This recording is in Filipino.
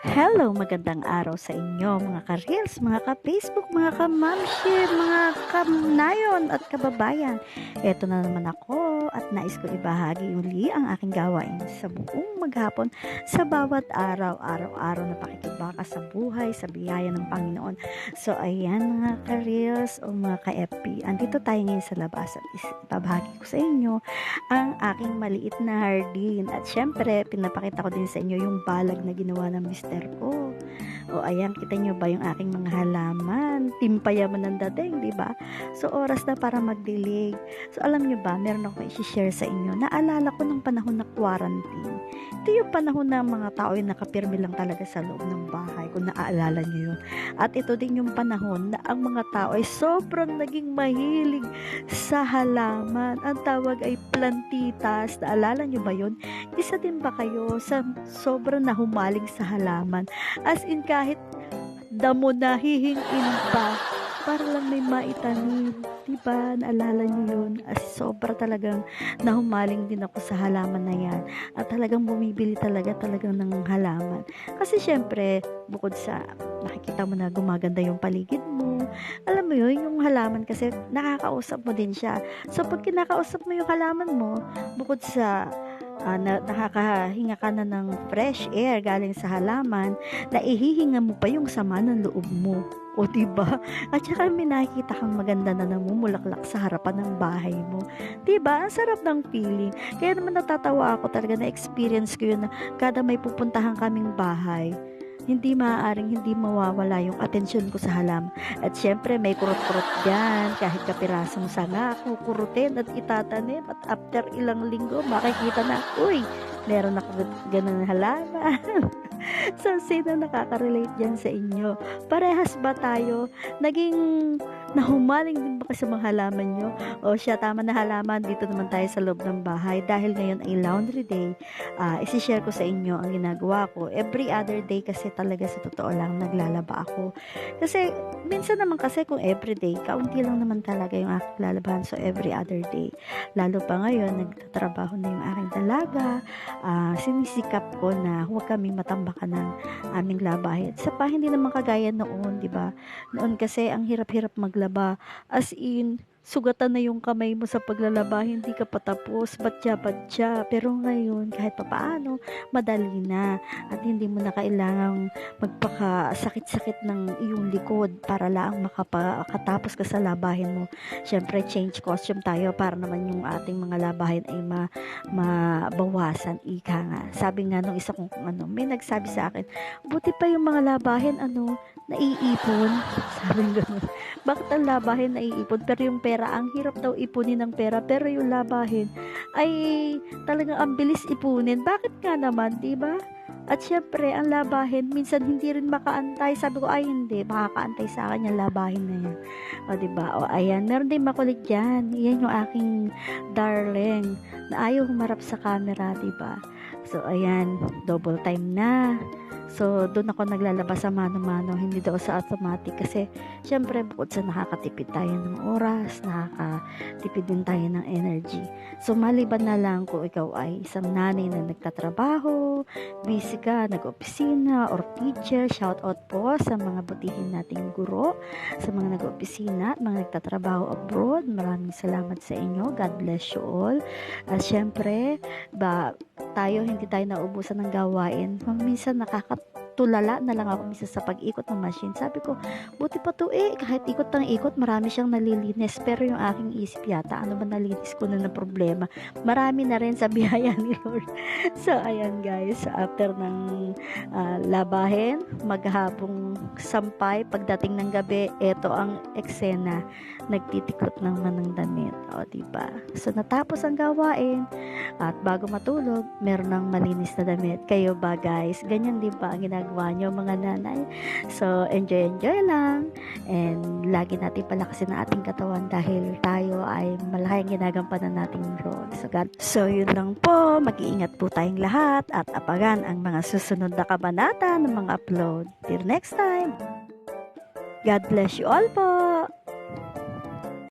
Hello, magandang araw sa inyo mga ka-reels, mga ka-Facebook, mga ka-mamship, mga ka-nayon at kababayan. Eto na naman ako at nais ko ibahagi uli ang aking gawain sa buong maghapon sa bawat araw, araw-araw na pakikibaka sa buhay, sa biyaya ng Panginoon. So ayan mga ka-reels o mga ka-FP, andito tayo ngayon sa labas at ibabahagi ko sa inyo ang aking maliit na hardin. At syempre, pinapakita ko din sa inyo yung balag na ginawa ng mister ko. O ayan, kita nyo ba yung aking mga halaman? Timpayaman ng dating, di ba? So, oras na para magdilig. So, alam nyo ba, meron ako i-share sa inyo. Naalala ko ng panahon na quarantine. Ito yung panahon na mga tao yung nakapirmi lang talaga sa loob ng bahay, kung naaalala nyo yun. At ito din yung panahon na ang mga tao ay sobrang naging mahilig sa halaman. Ang tawag ay plantitas. Naalala nyo ba yun? Isa din ba kayo sa sobrang nahumaling sa halaman? As in, kahit damo na hihingin pa para lang may maitanim. Diba? Naalala niyo yun? As sobra talagang nahumaling din ako sa halaman na yan. At talagang bumibili talagang ng halaman. Kasi syempre, bukod sa nakikita mo na gumaganda yung paligid mo, alam mo yun, yung halaman kasi nakakausap mo din siya. So, pag kinakausap mo yung halaman mo, bukod sa nakakahinga ka na ng fresh air galing sa halaman, naihihinga mo pa yung sama ng loob mo. O diba? At saka may nakikita kang maganda na namumulaklak sa harapan ng bahay mo. Diba? Ang sarap ng feeling. Kaya naman natatawa ako talaga, na experience ko yun na kada may pupuntahan kaming bahay, hindi maaaring hindi mawawala yung atensyon ko sa halaman. At syempre, may kurot-kurot dyan. Kahit kapirasong sanga, kukurutin at itatanim. At after ilang linggo, makikita na, uy, meron ako ganun halaman. So, sino nakaka-relate dyan sa inyo? Parehas ba tayo? Naging nahumaling din ba sa mga halaman nyo? O siya, tama na halaman, dito naman tayo sa loob ng bahay. Dahil ngayon ay laundry day, isi-share ko sa inyo ang ginagawa ko. Every other day kasi talaga sa totoo lang, naglalaba ako. Kasi, minsan naman kasi kung everyday, kaunti lang naman talaga yung aking lalabahan. So, every other day. Lalo pa ngayon, nagtatrabaho na yung aking dalaga. Sinisikap ko na huwag kami matambakan ng aming labahin. Sa pa, hindi naman kagaya noon, di ba? Noon kasi, ang hirap-hirap maglaba. As in, sugatan na yung kamay mo sa paglalaba, hindi ka patapos, batya-batya. Pero ngayon, kahit papaano, madali na. At hindi mo na kailangang magpakasakit-sakit ng iyong likod para lang makatapos ka sa labahin mo. Siyempre, change costume tayo para naman yung ating mga labahin ay mabawasan, ika nga. Sabi nga nung isa kong may nagsabi sa akin, buti pa yung mga labahin, naiipon. Sabi gano'n. Bakit ang labahin naiipon? Pero yung pera, ang hirap daw ipunin ng pera. Pero yung labahin, ay talagang ang bilis ipunin. Bakit nga naman, di ba? At syempre, ang labahin, minsan hindi rin makaantay. Sabi ko, ay hindi, makakaantay sa akin yung labahin na yan. O, diba? O, ayan, meron din makulit dyan. Yan yung aking darling na ayaw humarap sa camera, diba? So, ayan, double time na. So, doon ako naglalabas sa mano-mano, hindi daw sa automatic kasi syempre bukod sa nakakatipid tayo ng oras, nakakatipid din tayo ng energy. So, maliban na lang kung ikaw ay isang nanay na nagtatrabaho, busy ka, nag-opisina, or teacher, shout out po sa mga butihin nating guro, sa mga nag-opisina at mga nagtatrabaho abroad. Maraming salamat sa inyo. God bless you all. At syempre, hindi tayo naubusan ng gawain. Minsan nakakatulala na lang ako minsan sa pag-ikot ng machine. Sabi ko, buti pa to kahit ikot ng ikot, marami siyang nalilinis. Pero yung aking isip yata, ano ba nalinis ko na ng problema? Marami na rin sa biyaya ni Lord. So, ayan guys, after ng labahin, maghapong sampay, pagdating ng gabi, eto ang eksena, nagtitiklop naman ng damit. O, diba? So, natapos ang gawain, at bago matulog, meron ng malinis na damit. Kayo ba guys? Ganyan di ba ang ginagawa nyo mga nanay? So, enjoy lang. And lagi natin palakasin ang ating katawan dahil tayo ay malaking ginagampanan nating role. So, yun lang po. Mag-iingat po tayong lahat at apagan ang mga susunod na kabanata ng mga upload. Till next time. God bless you all po.